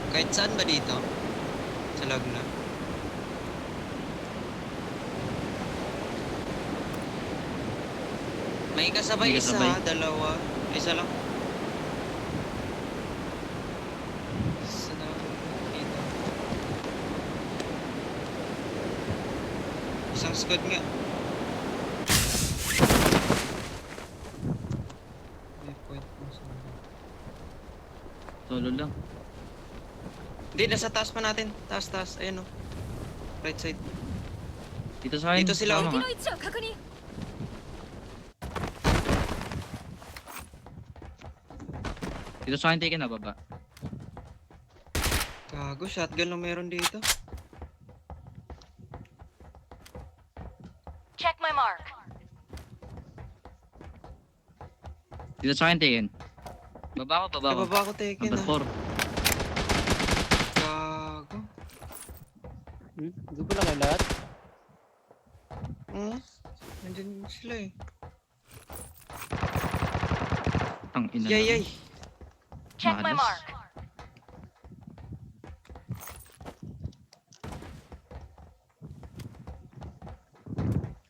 Kahit saan ba dito? Sa Lagna. May kasabay May isa, kasabay. dalawa. Isa lang. Isa na dito. Isang squad nga. May point mo sa Solo lang. Hindi, nasa taas pa natin. Taas, taas. Ayan o. Right side. Dito sa akin. Dito sila, Tama oh. nga. 敵の位置を確認。 Dito sa akin tayo na baba. Gago, shotgun lang meron dito. Check my mark. Dito sa akin tayo. Baba ko, baba ko. Nababa ko Tekken Number 4. Gago. Hindi ko lang kayo lahat. Nandiyan sila eh. Ang ina. Yay, lang. yay. Check my Malas. mark.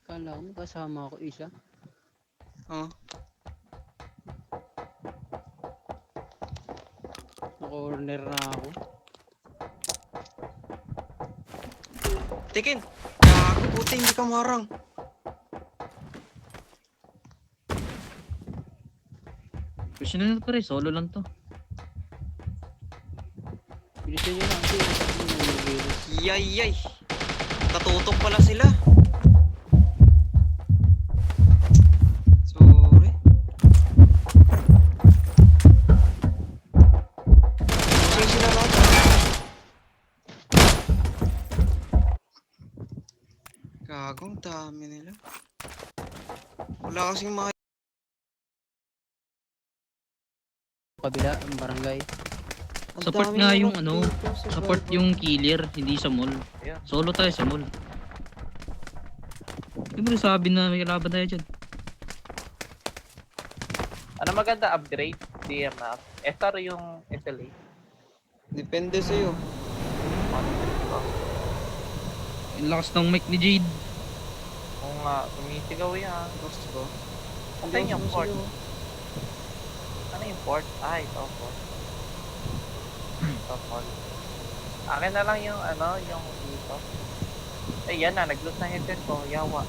Kala ko kasama ako isa. Oh. Na-corner na ako. Tekken. Gago, puti hindi ka marang. Gusto na pre, solo lang to. Bilisan nyo lang. Yay, yay. Katutok pala sila. Sorry. Sorry sila lahat. Gagong dami nila. Wala kasing mga Kabila, ang barangay. ang Support dami nga nila yung ano, dito sa support Valve. yung killer, hindi sa mall. Yeah. Solo tayo sa mall. Di mo sabi na may laban tayo dyan. Ano maganda upgrade? DMF. SR yung SLA. Depende sa'yo. Yung lakas ng mic ni Jade. Kung sumisigaw yan. Gusto ko. Patay yung port. Ano yung port? Ah, ito port. Ito port. Akin na lang yung ano, yung dito. Eh yan na, nag-loot na headset ko. Yawa.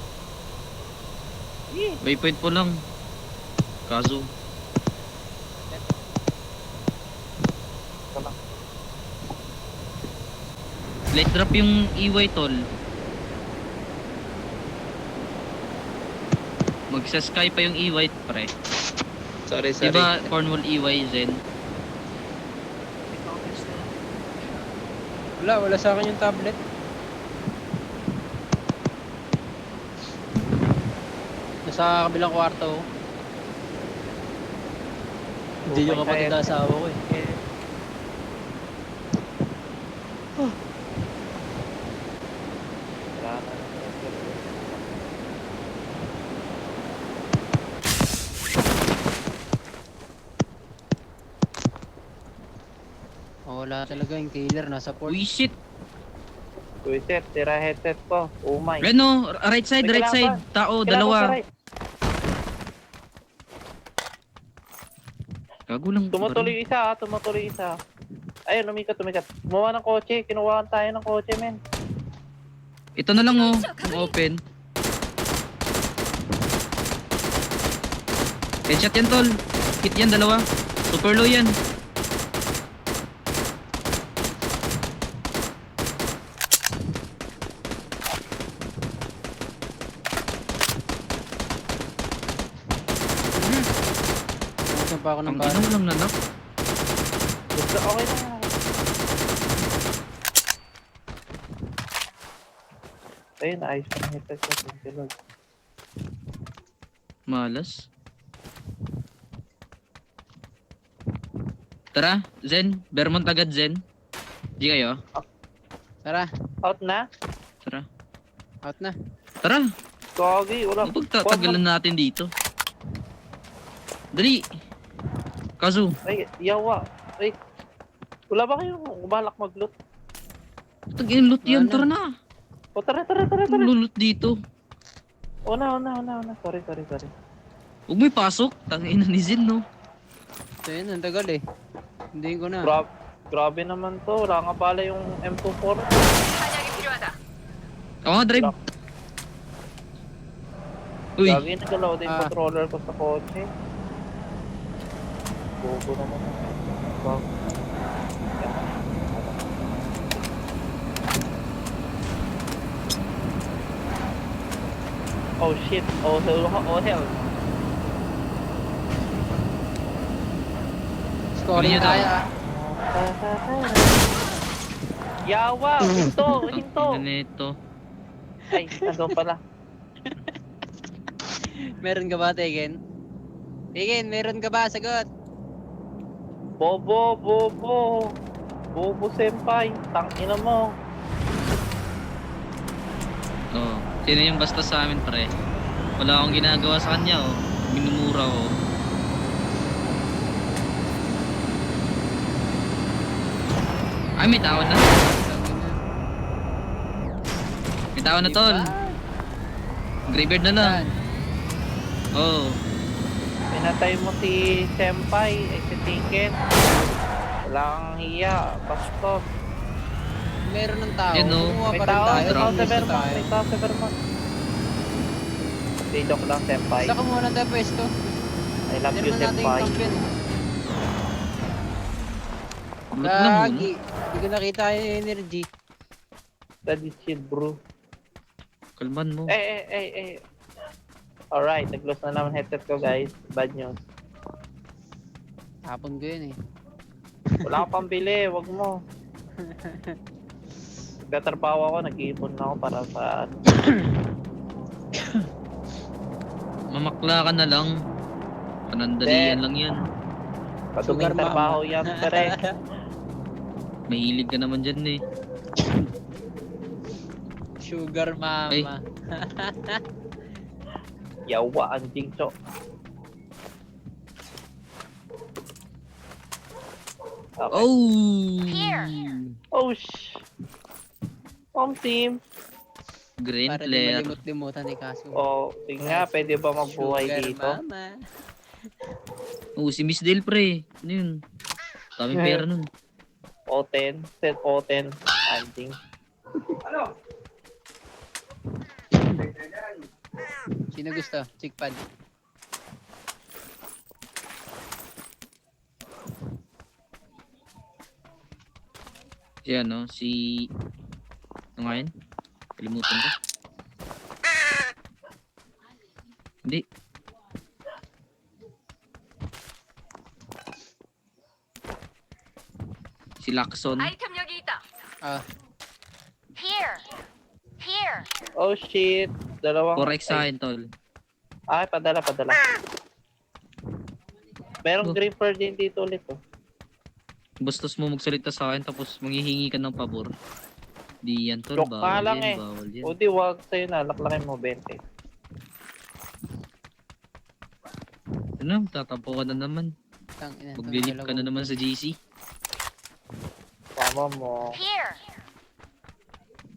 Waypoint po lang. Kaso, Ito lang. light drop yung EY tol. Magsa-sky pa yung EY pre. Sorry, sorry. Diba Cornwall EY Zen? Wala sa akin yung tablet. Nasa kabilang kwarto. Hindi yung kapatid na asawa ko eh. Wala na. Oh, wala talaga yung killer. Nasa port. Uy shit! Twitter, tira headset ko. Oh my. Reno, right side, May right side. kalaban. Tao, Kailangan ko sa dalawa. right. Gago lang. Tumutuloy isa, tumutuloy isa. Ayun, lumikat. Gumawa ng kotse, kinuhaan tayo ng kotse, men. Ito na lang oh, yung open. Headshot yan tol. Hit yan dalawa. Super low yan. Nasa pa ako ng Ang bala. ina lang nanak. Basta okay lang. Ayun, ayos pa ng headset ko. Thank you, Lord. Malas. Tara, Zen. Vermont agad, Zen. Di kayo? Tara, Out na? Tara. out na. Tara. Gogi, wala. Ano pagtatagalan natin dito? Dali. Kazu. Ay, yawa. Ay, Wala ba kayong balak mag-loot? Tagin loot yan, Wala tara na. O tara. Lulot dito. Una. Sorry. Huwag mo ipasok. Tangina ni Zin, no? So yun, ang tagal eh. Hindi ko na. Grabe naman to. Wala nga pala yung M24. Oo nga, drive. Uy, Gagi, nagalaw din Ah. controller ko sa kotse. Bobo naman. Wow. Oh shit. Oh hell. Scoring Ganyan tayo daw. ah. Yawa! Hinto! Ang nito. Ay, nandun pala. Meron ka ba, Tegen? Tegen, meron ka ba? Sagot. Bobo! Bobo senpai. Tangina mo. Oh, sino yung basta sa amin, pre? Wala akong ginagawa sa kanya, oh. Minumura ko. Ay, may tao na. May tao na, tol. Graveyard na lang. Saan? Oh. Pinatay mo si senpai. Ay, si Tiken. Wala kang hiya. Bastos. Meron ng tao. Yan, no? Kumuha May pa rin tao. tayo. May tao sa May Vermont. tayo. May tao sa Vermont. Stay joke lang, senpai. Saka muna tayo pwesto. I love Hindi you, naman natin yung senpai. champion. Bulot na muna. Lagi. Hindi ko nakita yung energy. That is shit, bro. Kalman mo. Eh. Alright, nag-lose na naman headset ko, guys. Bad news. Hapon ko yun eh. Wala akong pambili, wag mo. Nagtatrabaho ako, nag-iipon na ako para sa... Mamakla ka na lang. Panandalian lang yan. Paduming Sugar mama. trabaho yan, pare. Mahilig ka naman dyan, eh. Sugar mama. Ay. Yawa, anjing cho. Okay. Oh! Here. Oh, sh... Home team. Green Para di player. malimot-limutan ni Kaso. Oh, sige nga, pwede ba magbuhay Sugar dito? mama. Oh, si Miss Dale, pre. Ano yun? Daming pera nun. O10, set O10, anjing. Sino gusto? Chickpad. Yan, no? Si... Ano nga yun? Kalimutan ko. Hindi. Si Lacson. Item Yogita. Ah, Here. Oh shit, dalawang... Correct sa akin, tol. Ay, padala. Merong Oh. gripper din dito ulit, oh. Bastos mo magsalita sa akin tapos manghihingi ka ng pabor. Di yan, tol. Joke ka Bawal lang, yan, eh. bawal yan. O di, wag sa'yo na, laklakin mo 20. Ano? Tatampo ka na naman. tangina. Maglilip ka na naman sa GC. Tama mo. Here.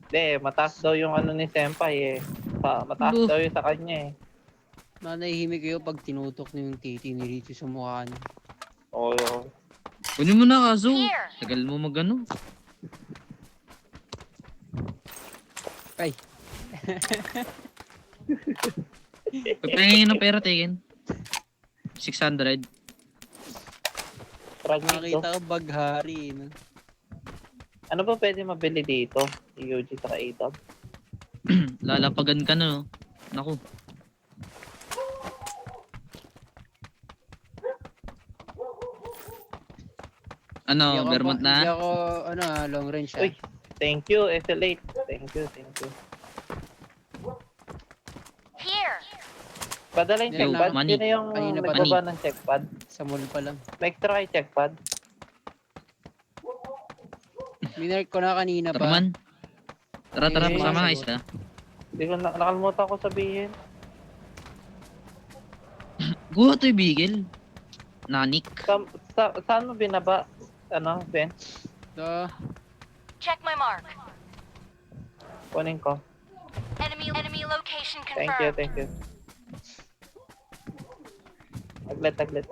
Hindi, mataas daw yung ano ni Senpai, eh. Mataas Ano? daw yung sa kanya, eh. Manahihimik kayo pag tinutok niyo yung titi ni Richo sa mukha niyo. Oo. Kunin mo na, Kazo. Here. Tagal mo magano. Ay, Pagpahingin ng pera, Tekken. 600. Fragment to. nakita ko baghari. No? Ano ba pwede mabili dito? UG sa Aitab? Lalapagan ka na, no? Naku. Ano, Hindi ako Vermont Hindi na? ako, long range ah. Uy, thank you, SL8. Thank you. Here. Padala yung Yo, checkpad. money. Sino yung Kanina pa nagbaba ng checkpad? Sa mall pa lang. May extra kay checkpad. Minark ko na kanina Tara pa. man. Tara, Eh, pasama sagot. guys, ha? Hindi ko nakalimutan ko sabihin. Guha to yung bigel. Nanik. Saan mo binaba? ano, Ben? So, Check my mark. Kunin ko. Enemy location Thank confirmed. you, thank you. Taglit.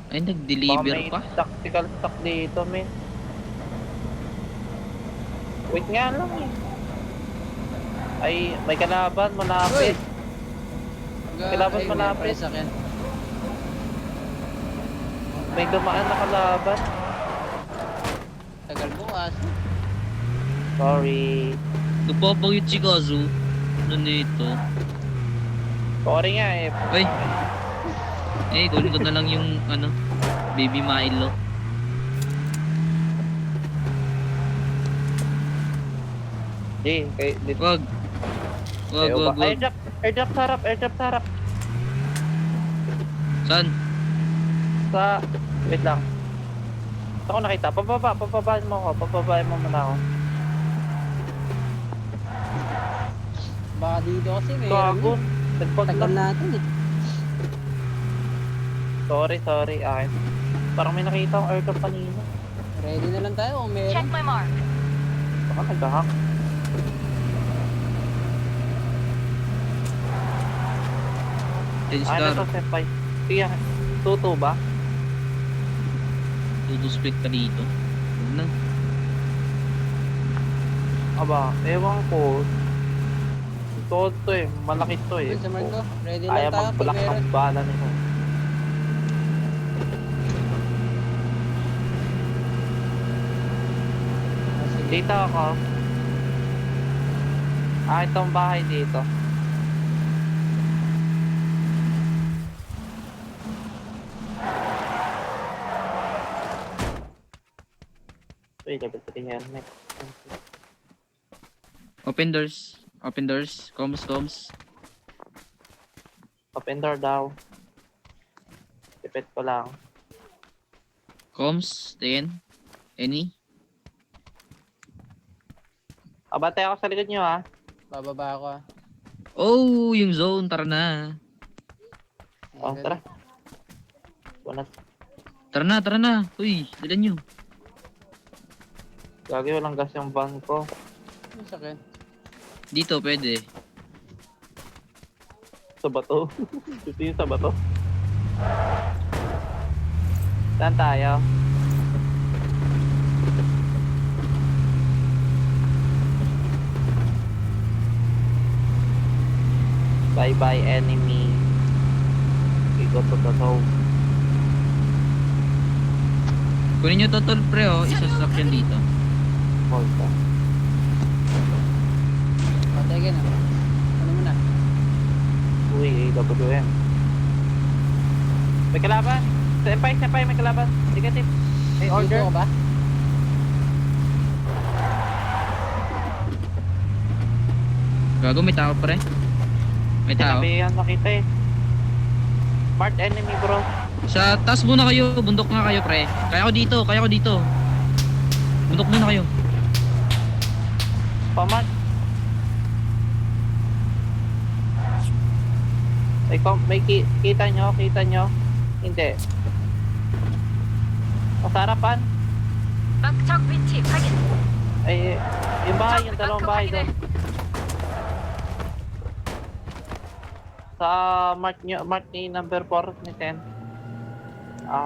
Ay, Baka nag-deliver may pa. tactical stock dito, men. Wait nga lang eh. Ay, may kalaban, malapit. Kailangan ay, malapit. may sa akin. May dumaan na kalaban. Tagal mo kasi. Sorry. Nagpapag yung Chikazu. Ano nito? Sorry nga eh. Ay! Eh, kunin ko na lang yung, ano, baby Milo. Dito. Wag. Wag. Airdrop sa harap. Saan? Wait lang. Saan ko nakita? Pababain mo muna ako. Baka dito kasi may Gago. Nagpag tagal lang. natin eh. Sorry. Akin. Parang may nakita akong airdrop kanina. Ready na lang tayo kung meron. Check my mark. Baka nag-hack. Ten Ano star. to, Senpai? Sige, tuto ba? Tuto split ka dito. Huwag na. Aba, ewan ko. Ito to eh, malaki to eh. Yun sa Marco. Ready lang Ayaw tayo kung mag-block meron. ng bala nito. Sige. Dito ako. Itong bahay dito. Uy, level 3 helmet. Open doors. Comms. Open door daw. Tipid ko lang. Comms. Then. Any. Abantay ako sa likod nyo ha. Bababa ako ah. Oh, yung zone. Tara na. Oh, tara. Tara na. Uy, dalan nyo. Gagi walang gas yung van ko. Yun sa akin. Dito, pwede. Sa bato. Dito yung sa bato. Saan tayo? Bye enemy. We go to the zone. Kunin nyo total pre oh. Isa sa sakyan dito. Hold ka. Patay ka na. Ano mo na? Uy, AWM. May kalaban. Senpai, may kalaban. Negative. May order. Dito ka ba? Gago, may tao pre. May tao. Sinabi yan nakita eh. Marked enemy bro. Sa taas muna kayo. Bundok nga kayo pre. Kaya ko dito. Bundok muna kayo. Pamat. May kita nyo? Hindi. Sa harapan. Bagtag BT. 확인. Ay, yung bahay, yung dalawang bahay doon. Sa mark ni number 4 ni 10.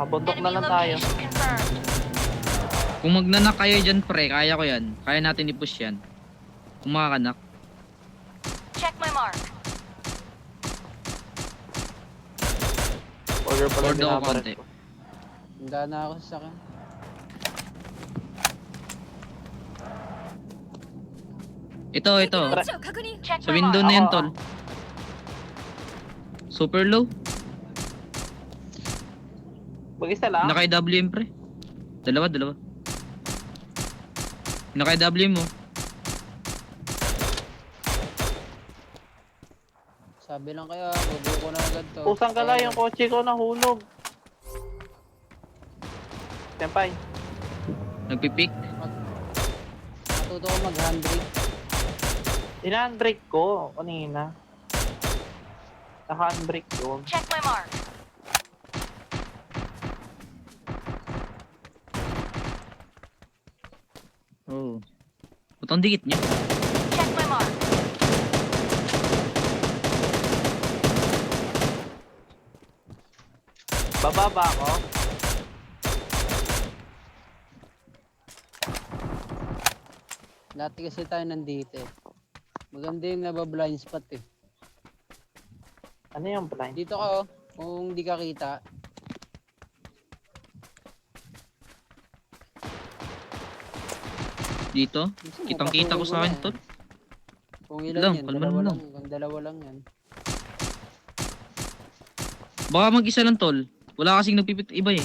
Bundok na Enemy lang tayo. location confirmed. Kung magnanak kayo dyan pre, kaya ko yan. Kaya natin i-push yan. Kung makakanak. Check my mark. Order pala Order ako binabarat konti. ko. Handa na ako sa akin. Ito. Check Sa my window mark. na yan Ako, tol. Super low. Mag-isa lang? Naka-WM pre. Dalawa. Naka-WM mo. Sabi lang kayo, bubuo ko na agad to. Pusang gala yung kotse ko nahulog. Senpai. Nagpipik. Matuto ko mag-handbrake. Ina-unbreak ko kanina. Naka-unbreak yun. Check my mark. Oh. Ba't ang dikit niya? Check my mark. Bababa ako. Dati kasi tayo nandito eh. Maganda yung nabablind spot eh. Ano yung blind? Dito ka oh, kung di ka kita. Dito? Minsan, Kitang-kita ko mapatulog sa akin, na tol. yan. Kung ilan Lang, yan, kalman dalawa mo lang. lang. Kung dalawa lang yan. Baka mag-isa lang, tol. Wala kasing nagpipit iba eh.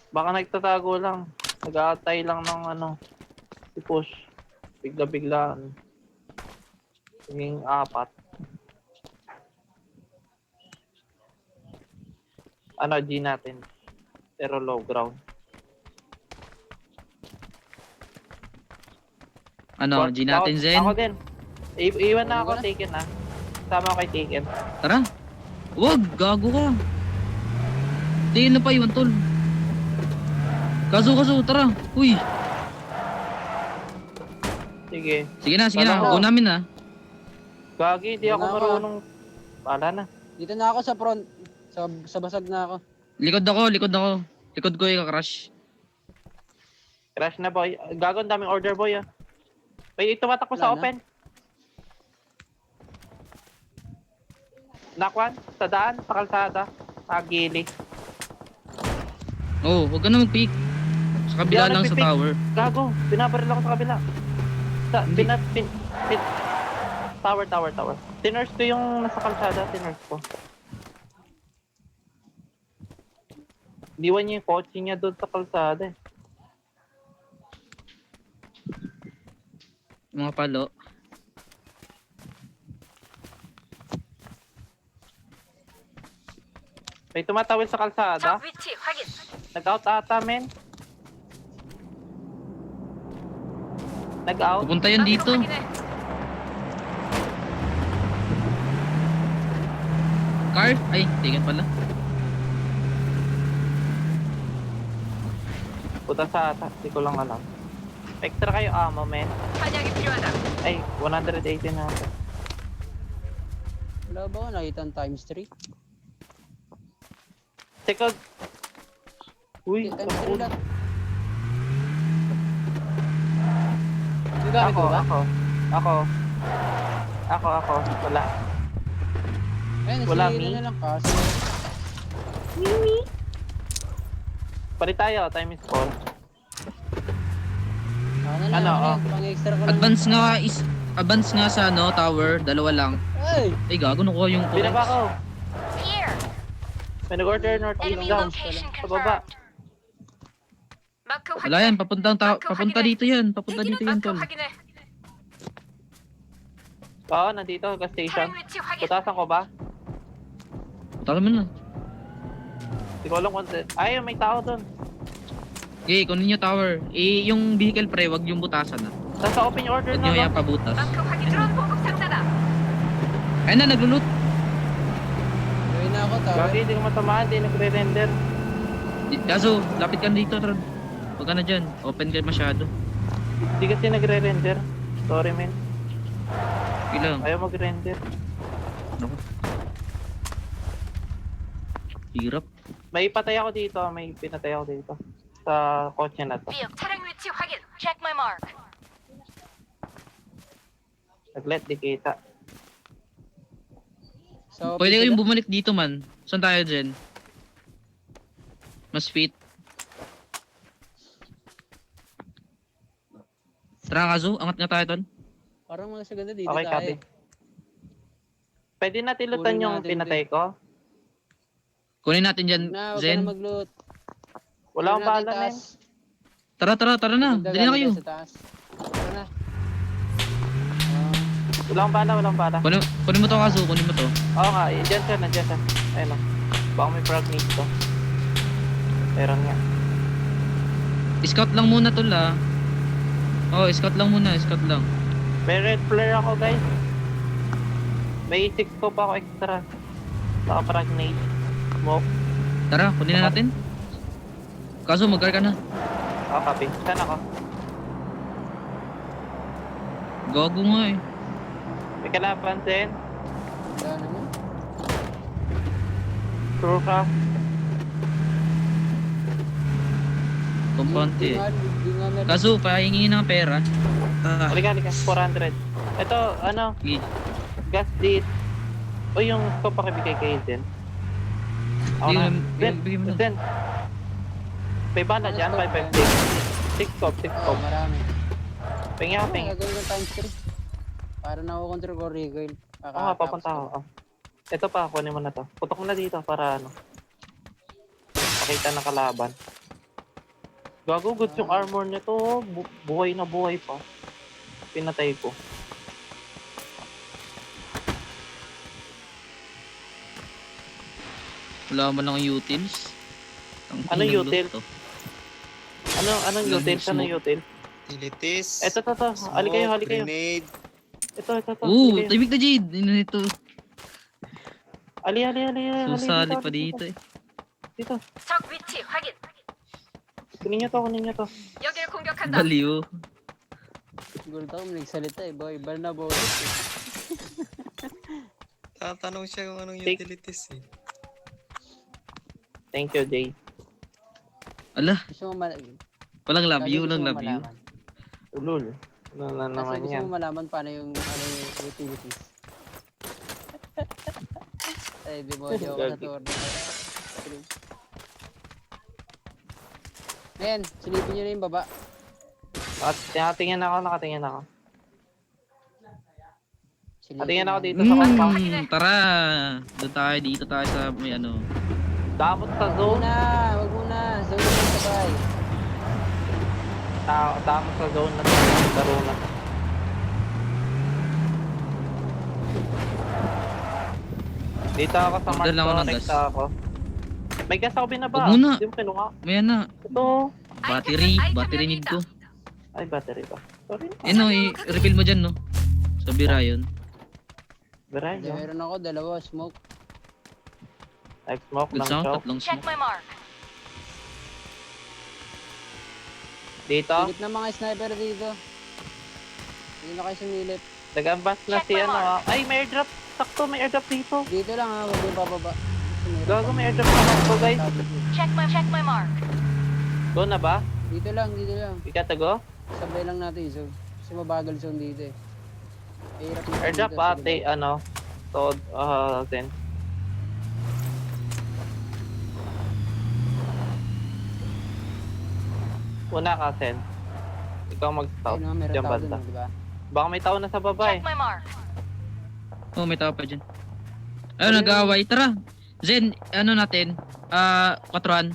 Baka nagtatago lang. Nag-aatay lang ng ano. I-push. Bigla-biglaan. Naging 4. Ano, G natin. Pero low ground. Ano, G natin, Zen? Ako din. Iwan na Ano ako, ka na? Taken na. Sama ko kay Taken. Tara. Wag, gago ka. Tingin na pa iwan, tol. Kaso, tara. Uy. Sige. Sige na. Tara. Go namin na. Gagi, di ako Wala ka. marunong. Wala na. Dito na ako sa front. Sa basag na ako. Likod ako. Likod ko crash. Crash na, boy. Gago, ang daming order, boy, ah. May tumatakbo sa Wala na. open. Nakwan, sa daan, sa kalsada. Sa gili. Oh, wag ka na mag-peek. Sa kabila Di ako lang sa nagpipik. tower. Gago, binabaril ako sa kabila. Tower. Tinurse ko yung nasa kalsada, tinurse ko. Diwan niya yung kotse niya doon sa kalsada eh. Mga palo. May tumatawid sa kalsada. 적 위치 확인. Nag-out ata, men. Nag-out. Pupunta yan dito. 확인해. Car? Ay, tingin pala. Puta sa ata, di ko lang alam. Extra kayo ammo, men. 탄약이 필요하다. Ay, 180 na. Wala ba ako nakita ang times 3? Teka. Uy, Times 3 ako. lang. Gagamit mo ba? Ako. Wala. Ayun, Wala, si me. na lang kaso. Palit tayo, time is 4. Ano lang, Ano, pang extra ko lang. Advance nga sa ano, tower, dalawa lang. Ay! Ay, gago nakuha yung Binaba ko. Here. May nag-order northeast Enemy down. location Sa baba. confirmed. 마크 Wala yan, papunta dito yan. Papunta dito yan, 마크 tol. 확인해. Oo, nandito, gas station. 차량 위치 확인. Putasan ko ba? Punta mo na. Hindi ko alam kung... Ay, may tao doon. Okay, kunin nyo tower. Yung vehicle pre, wag yung butasan na. Nasa open order Wag na nyo ba? yan pabutas. 마크 확인. 드론 보급 상자다. Ayun na, naglulut. Gawin na ako, tower. Gagi, hindi ko matamaan, hindi nagre-render. Kaso, lapit ka na dito, Tron. Huwag ka na dyan. Open ka masyado. Hindi kasi nagre-render. Sorry, men. Okay lang. Ayaw mag-render. Naku. Hirap. May patay ako dito, may pinatay ako dito. Sa kotse na to. 비역 차량 위치 확인. Check my mark. Nag-let di kita. So, Pwede kayong sila? bumalik dito, man. Saan tayo dyan? Mas fit. Tara, Kazu. Angat nga tayo, Ton. Parang mga saganda dito Okay, tayo. copy. Pwede natin lutan Kunin yung natin, pinatay ko? Kunin natin dyan, Huwag na Zen. mag-loot. Wala akong Kunin natin bala, men. taas. Tara na. Ganda Dali na gamit kayo. tayo sa taas. Tara na. Wala akong bala. Kunin mo to, Kazu. Kunin mo to. Oo nga, dyan siya. Ayun o. Baka may frag need to. Meron nga. Scout lang muna, Tol, ah. Oh, scout lang muna. Scout lang. May red flare ako guys. May 6 ko pa ako extra. Saka frag-nade. Smoke. Tara, kunin na natin. Kaso mag-car ka na. Oh, copy. Saan ako? Gago nga eh. May kalaban din. Wala naman. True ka. Kumpante eh. Di nga na. Kaso, pahingi ng pera. Halika, halika. 400. Ito, ano, Sige. gas dit. O yung scope pakibigay kayo din. Ako Hindi, na. Zen, bigyan mo na. Zen. May bala Ano dyan, scope 556. 6 scope, 6 Oo, scope. marami. Pingin ako, pingin. Gagawin ng times 3. Para nakukontrol ko recoil. Oo nga, papunta ako. Oh. Ito pa, kunin mo na to. Putok mo na dito para ano. Pakita ng kalaban. Gago, good yung armor nito. Buhay na buhay pa. Pinatay ko. Wala man lang yung utils. Ano util? Anong Walang util? Anong smoke. util? Utilities. Ito, to. Hali kayo, hali kayo. Grenade. Ito. Oo, hali kayo. timik na Jade. Ano nito? Ali. Susali pa dito eh. Dito. 적 위치 확인. Kunin nyo to. 여기를 공격한다. Baliw. Siguro ako nagsalita eh, boy. Bal na boy. Tatanong siya kung anong Take- utilities eh. Thank you, Jay. Ala, Gusto mo walang love you, gusto walang mo love you. malaman. Ulul. Ano na Kasi naman gusto yan. mo malaman paano yung utilities. Ay, di mo ako Gagi. naturno. Ngayon, silipin nyo na yung baba. Nakatingin ako. Silipin Nakatingin ako na. dito sa compound. Tara. Doon tayo, dito tayo sa may ano. Damot sa Wag zone. muna, wag muna. Zone na sabay. Damot sa zone na to. Laro na. Dito ako sa mark Order lang ako ko. ng Next gas. ako. May gas ako binaba. Wag muna. Hindi mo kinuha. May ano, Ito. battery need ko. Ay, battery pa. Sorry. No, i-refill mo dyan no. Sa Birayon. Beray, Hindi, no? meron ako, dalawa, smoke. Like smoke Good lang sound, siya. tatlong Check smoke. my mark. Dito. Silip na mga sniper dito. Hindi na kayo sumilip. Nag-ambas na Check si my ano. mark. Ay, may airdrop. Sakto, may airdrop dito. Dito lang ha, wag yung bababa. Gago, may airdrop na ako, guys. Check my mark. Go na ba? Dito lang. We got to go? Sabay lang natin yung zone. Kasi mabagal zone dito eh. Mahirap na Airdrop dito, ate, sige. ano. Toad, Zen. Una ka, Zen. Ikaw mag-stop. Ayun, meron Diyan tao banda. dun, di ba? Baka may tao na sa baba eh. Check my mark. Oh, may tao pa dyan. Ayun, nag-aaway. Tara. Zen, ano natin? Patruan.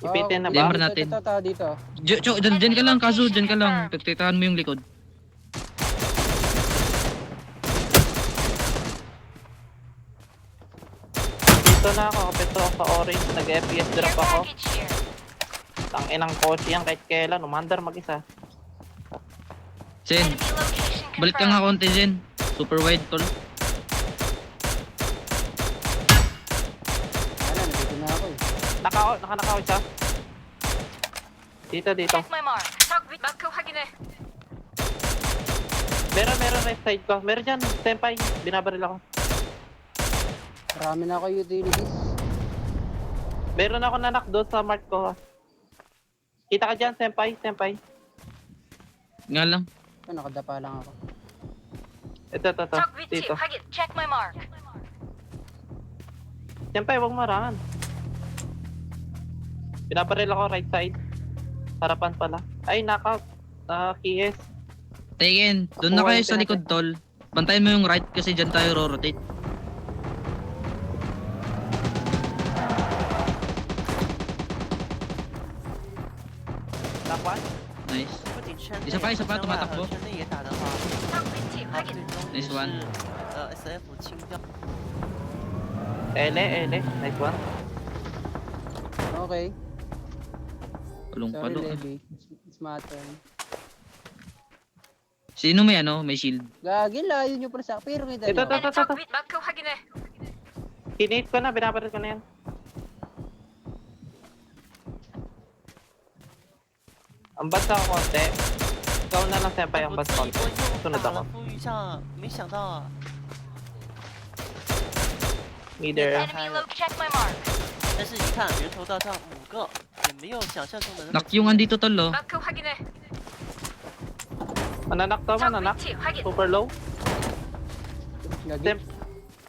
Ipitin na Hindi, ba? meron natin. Ito, tao dito. Dyan ka lang, kaso dyan ka lang. Pagtitahan mo yung likod. Dito na ako. Kapit ako sa orange. Nag-FPS Care drop ako. package here. Tang inang kotse yan kahit kailan. Umandar mag-isa. Zen, Enemy location balik ka nga confirmed. konti Zen. Super wide tol. Ano, nandito na ako eh. Naka-nakaw siya. Dito. Check my mark. 적 위, 마크 확인해. Meron right side ko. Meron dyan. Senpai. Binabaril ako. Marami na ako utilities. Meron ako nanak doon sa mark ko. Kita ka dyan, Senpai. Nga lang. Ito, nakadapa lang ako. Ito. 적 위치 Dito. 확인. Check my mark. Senpai, wag marangan. Binabaril ako right side. Harapan pala. Ay, knockout. Keyes. Taken, doon na Nakuha kayo yung sa likod tol. Bantayan mo yung right kasi dyan tayo ro-rotate. Nakwan? Nice. Isa pa, tumatakbo. 적 위치 확인. Nice one. SF 清掉。 Ele. Nice one. Okay. Palong Sorry, palo. Levi. It's my turn. Sino may ano, may shield? Gagi, layo nyo pala sa akin. Pero kita Ito, nyo. ito, ito, ito. 마크 확인해. Kinate ko na, binabarat ko na yan. Ambas ako konti. Ikaw na lang senpai 我 ambas 这一 konti. 波又 Sunod 打 ako. 了富裕上，没想到啊， Either. Enemy low. Check my mark. 但是一看人头到账5个，也没有想象中的那么 Nak yung andito tol oh. 마크 확인해. Mananak to, 적 mananak. 위치 확인. Super low. Gagi. Sem-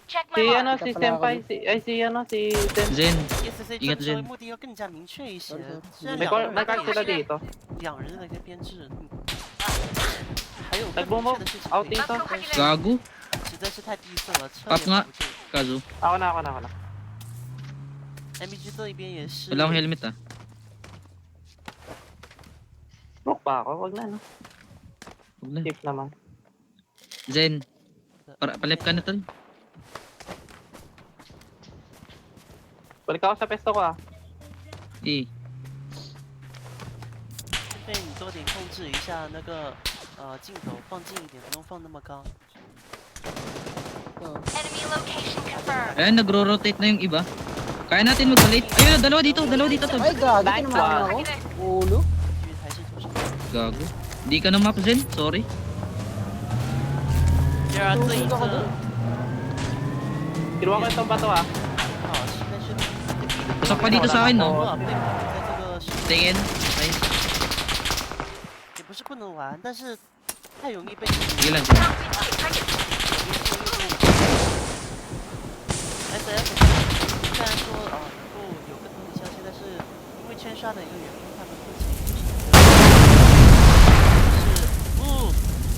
Check my Si mark. ano, si Kapala senpai, ako. si ano, si Zen. Zen, ESC应该是这个稍微目的要更加明确一些 Sorry,。虽然 May 两 call, 人 may call sila dito. 两人的一个编制，还有更 Nagbo-mo 明确的事情 out 可以 dito. 马克확인해. gago. 实在是太闭塞了，车 Pop 也 nga. 保不住。 Kazu, Ako na, ako na, ako na. MBG 这一边也是， wala akong helmet ah. Smoke pa ako, wag na, no? Huwag na. Safe naman. Zen, palip ka na tol. Balik ako sa pesto ko ah. Eh, 对你多点控制一下那个镜头，放近一点，不用放那么高。 Ito. Enemy location confirmed. ayan, nagro-rotate na yung iba. Kaya natin mag-late. Ayun, dalawa dito tol. Ay, gagi. Nice Tinamaan one. ako. 확인해. Ulo. 因为还是头上。 Gago. Di ka na map Zen, sorry. 第二这一 Tulog ako 个 dun.， Kinuha ko itong bato ah. 好，现在是 Pasok pa dito sa akin no. 被绑在这个时 Tingin. Nice. 也不是不能玩，但是太容易被 Sige lang. 적 위치 확인. SF 虽然说能够有更多的消息，但是因为圈刷的一个原因，他们目前是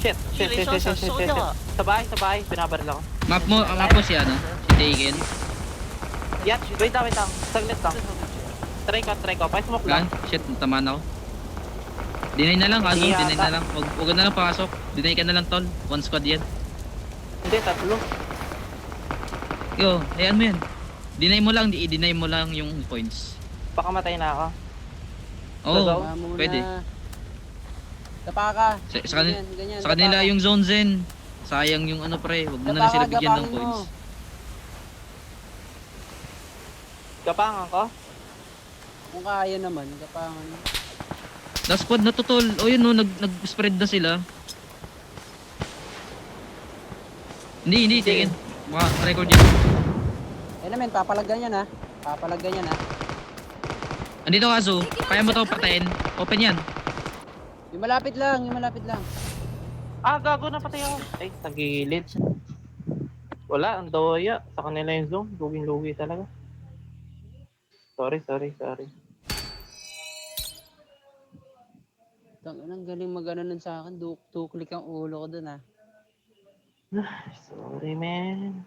Shit, 距 shit, 离 shit, 双 shit, 闪 shit, 收 shit, 掉 shit. 了。 Sabay, sabay. Binabaril ako. Map mo si ano, si Taken. Yan, wait lang, wait lang. Saglit lang. 最后对决， Try ko. Pa-smoke Gan, lang. shit, tamaan ako. Deny na lang, Kazu, Hindi deny yata. na lang. Huwag ka na lang pasok. Deny ka na lang tol. One squad yan. Hindi, tatlo. Yo, ayan mo yan. Deny mo lang, i-deny mo lang yung points. Baka matay na ako. Oo, Go. Tama muna. pwede. Tapa ka. Sa Ganyan, Sa kanila yung zone Zen. Sayang yung ano pre, huwag mo na lang sila bigyan ng points. Kapangan ko? Kung kaya naman, kapangan. Last squad na to tol. O yun no, nag-spread na sila. Hindi, Taken. Mga record yan. Eh naman, papalagyan yan ha. Papalagyan yan ha. Andito Kazu, kaya mo to patayin. Open yan. Yung malapit lang, yung malapit lang. Ah, gago na patay ako. Ay, sa gilid. Wala, ang doya. Sa kanila yung zone. Luging-lugi talaga. Sorry. Ang galing mag-ano sa akin. Tuklik ang ulo ko dun ha. Sorry, man.